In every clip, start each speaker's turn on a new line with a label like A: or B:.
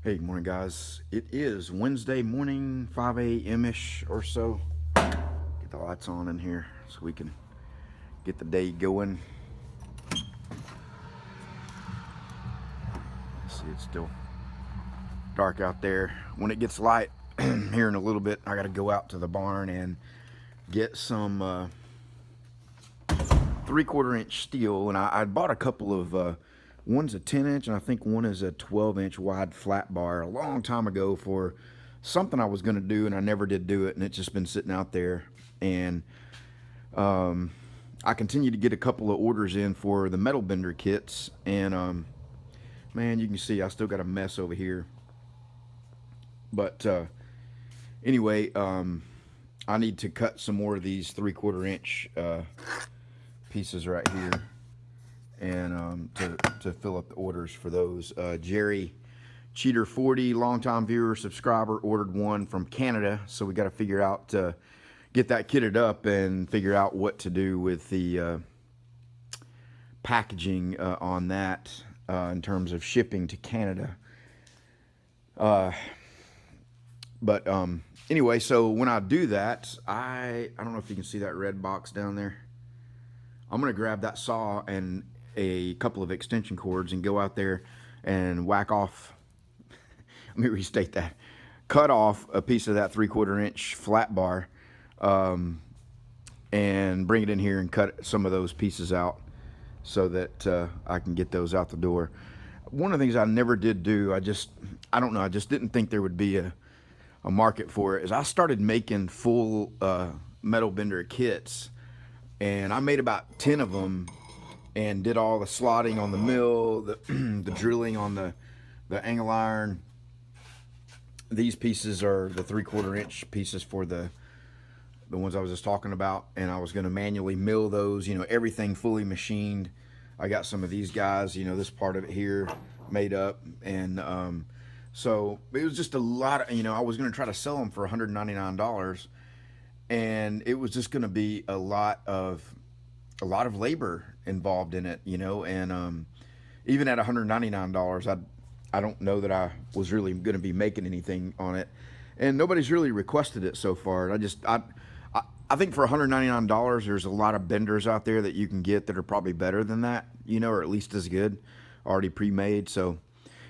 A: Hey, good morning, guys. It is Wednesday morning, 5 a.m.-ish or so. Get the lights on in here so we can get the day going. See, it's still dark out there. When it gets light here in a little bit, I got to go out to the barn and get some 3/4 inch steel. And I bought a couple of, one's a 10 inch and I think one is a 12 inch wide flat bar a long time ago for something I was going to do, and I never did do it, and it's just been sitting out there. And I continue to get a couple of orders in for the metal bender kits, and man, you can see I still got a mess over here. But anyway, I need to cut some more of these 3/4 inch pieces right here, and to fill up the orders for those. Jerry Cheater 40, longtime viewer, subscriber, ordered one from Canada, so we got to figure out get that kitted up and figure out what to do with the packaging on that in terms of shipping to Canada. But anyway, so when I do that, I don't know if you can see that red box down there. I'm gonna grab that saw and a couple of extension cords and go out there and whack off. Let me restate that. Cut off a piece of that 3/4 inch flat bar, and bring it in here and cut some of those pieces out so that I can get those out the door. One of the things I never did do, I don't know, I just didn't think there would be a market for it, is I started making full metal bender kits, and I made about 10 of them and did all the slotting on the mill, the drilling on the angle iron. These pieces are the 3/4 inch pieces for the ones I was just talking about, and I was going to manually mill those, everything fully machined. I got some of these guys, this part of it here made up, and so it was just a lot of, I was going to try to sell them for $199, and it was just going to be a lot of labor involved in it, and even at $199, I don't know that I was really going to be making anything on it, and nobody's really requested it so far. I think for $199, there's a lot of benders out there that you can get that are probably better than that, or at least as good, already pre-made. So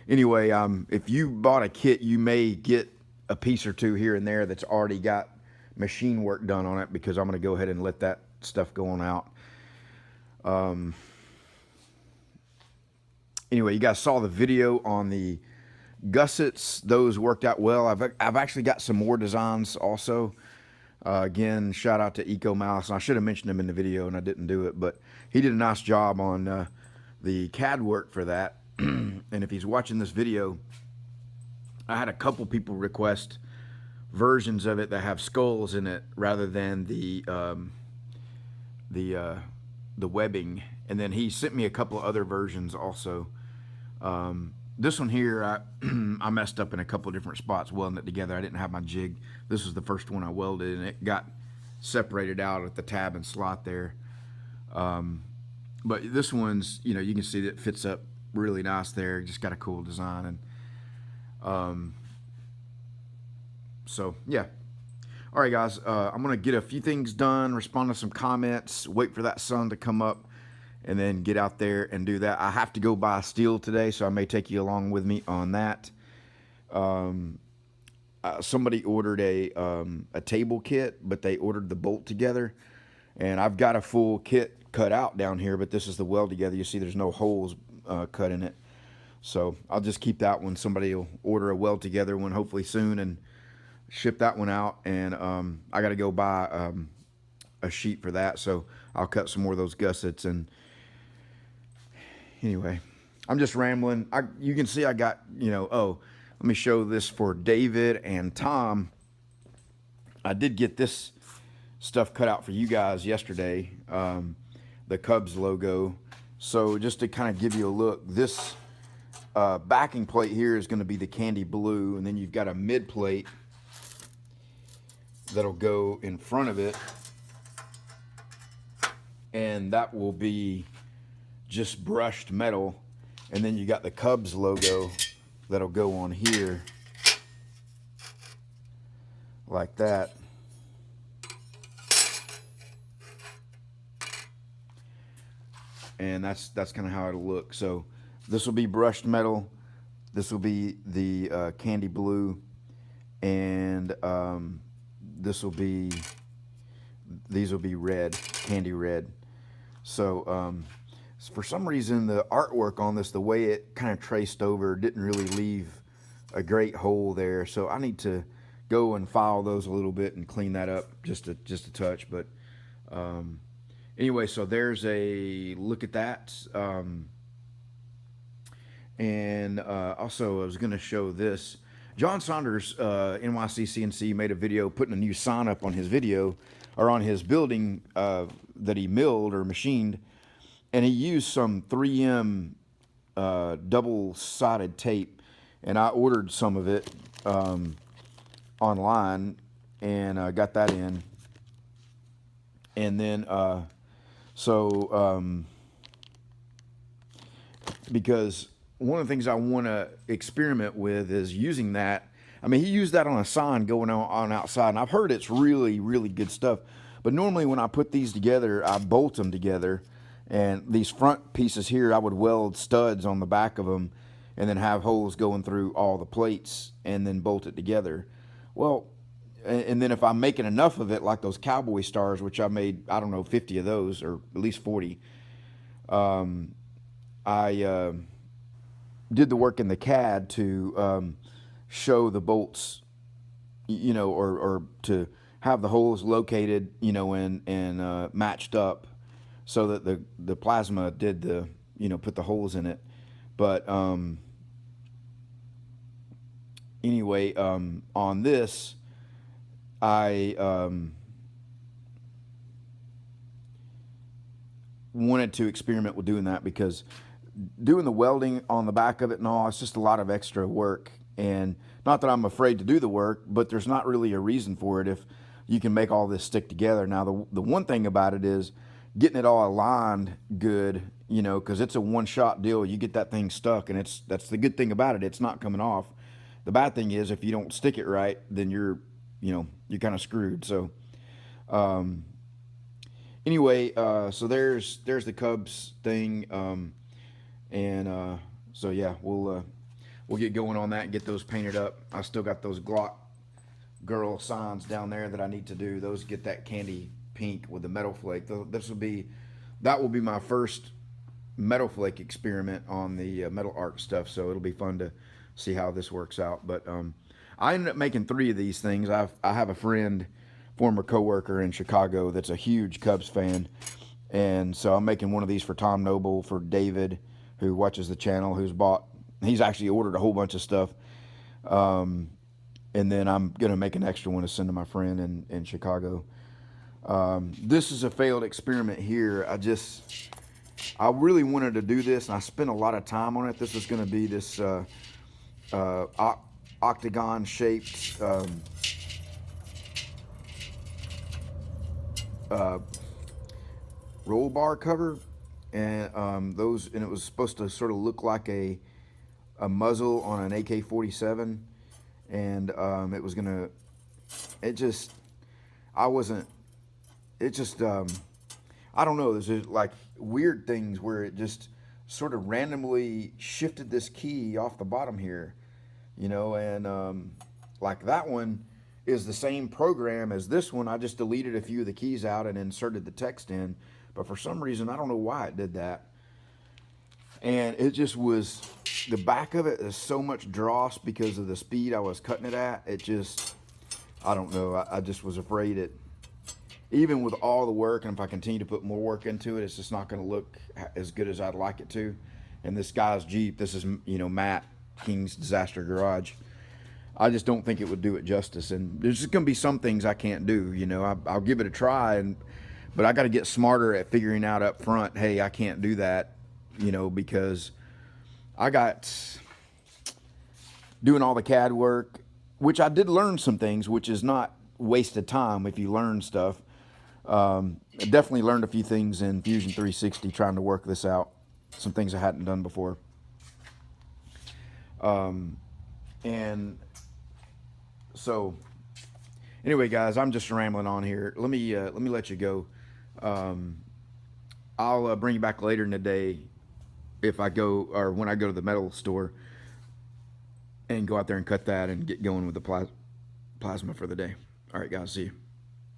A: anyway, if you bought a kit, you may get a piece or two here and there that's already got machine work done on it, because I'm going to go ahead and let that stuff go on out. Anyway, you guys saw the video on the gussets. Those worked out well. I've actually got some more designs also. Again, shout out to Eco Mouse. I should have mentioned him in the video and I didn't do it, but he did a nice job on the CAD work for that. And if he's watching this video, I had a couple people request versions of it that have skulls in it rather than the webbing, and then he sent me a couple of other versions also. This one here, I messed up in a couple of different spots welding it together. I didn't have my jig. This was the first one I welded, and it got separated out at the tab and slot there. But this one's, you can see that it fits up really nice there. Just got a cool design, and so yeah. All right, guys, I'm gonna get a few things done, respond to some comments, wait for that sun to come up, and then get out there and do that. I have to go buy steel today, so I may take you along with me on that. Somebody ordered a table kit, but they ordered the bolt together, and I've got a full kit cut out down here, but this is the weld together. You see there's no holes cut in it, so I'll just keep that one. Somebody will order a weld together one hopefully soon and ship that one out, and I got to go buy a sheet for that, so I'll cut some more of those gussets. And anyway, I'm just rambling. You can see I got, oh, let me show this for David and Tom. I did get this stuff cut out for you guys yesterday, the Cubs logo. So just to kind of give you a look, this backing plate here is going to be the candy blue, and then you've got a mid plate that'll go in front of it, and that will be just brushed metal. And then you got the Cubs logo that'll go on here like that. And that's kind of how it'll look. So this will be brushed metal. This will be the candy blue, and these will be red, candy red. So for some reason, the artwork on this, the way it kind of traced over, didn't really leave a great hole there. So I need to go and file those a little bit and clean that up just a touch. But anyway, so there's a look at that. And also, I was going to show this. John Saunders, NYC CNC, made a video putting a new sign up on his video, or on his building that he milled or machined, and he used some 3M double-sided tape, and I ordered some of it online, and got that in. And then, because one of the things I want to experiment with is using that. I mean, he used that on a sign going on outside, and I've heard it's really, really good stuff. But normally when I put these together, I bolt them together, and these front pieces here, I would weld studs on the back of them and then have holes going through all the plates and then bolt it together. Well, and then if I'm making enough of it, like those cowboy stars, which I made, I don't know, 50 of those, or at least 40, I did the work in the CAD to show the bolts, you know, or to have the holes located, you know, and matched up, so that the plasma did the, you know, put the holes in it. But anyway, on this, I wanted to experiment with doing that, because doing the welding on the back of it and all, it's just a lot of extra work. And not that I'm afraid to do the work, but there's not really a reason for it if you can make all this stick together. Now, the one thing about it is getting it all aligned good, you know, because it's a one-shot deal. You get that thing stuck, and that's the good thing about it. It's not coming off. The bad thing is if you don't stick it right, then you're kind of screwed. So anyway, so there's the Cubs thing. So yeah, we'll get going on that and get those painted up. I still got those Glock girl signs down there that I need to do. Those get that candy pink with the metal flake. That will be my first metal flake experiment on the metal art stuff. So it'll be fun to see how this works out. But I ended up making 3 of these things. I have a friend, former coworker in Chicago, that's a huge Cubs fan, and so I'm making one of these for Tom Noble, for David, who watches the channel, he's actually ordered a whole bunch of stuff. And then I'm going to make an extra one to send to my friend in Chicago. This is a failed experiment here. I really wanted to do this, and I spent a lot of time on it. This was going to be this octagon shaped roll bar cover. And it was supposed to sort of look like a muzzle on an AK-47, and it was gonna, I don't know, there's like weird things where it just sort of randomly shifted this key off the bottom here, you know, and like that one is the same program as this one. I just deleted a few of the keys out and inserted the text in. But for some reason, I don't know why it did that. And it just was, the back of it is so much dross because of the speed I was cutting it at. It just, I don't know. I just was afraid it, even with all the work, and if I continue to put more work into it, it's just not going to look as good as I'd like it to. And this guy's Jeep, this is, you know, Matt King's Disaster Garage. I just don't think it would do it justice. And there's just going to be some things I can't do. You know, I'll give it a try, but I got to get smarter at figuring out up front, hey, I can't do that, you know, because I got doing all the CAD work, which I did learn some things, which is not wasted time if you learn stuff. I definitely learned a few things in Fusion 360 trying to work this out, some things I hadn't done before. And so anyway, guys, I'm just rambling on here. Let me let you go. I'll bring you back later in the day if I go, or when I go to the metal store and go out there and cut that and get going with the plasma for the day. All right, guys, see you.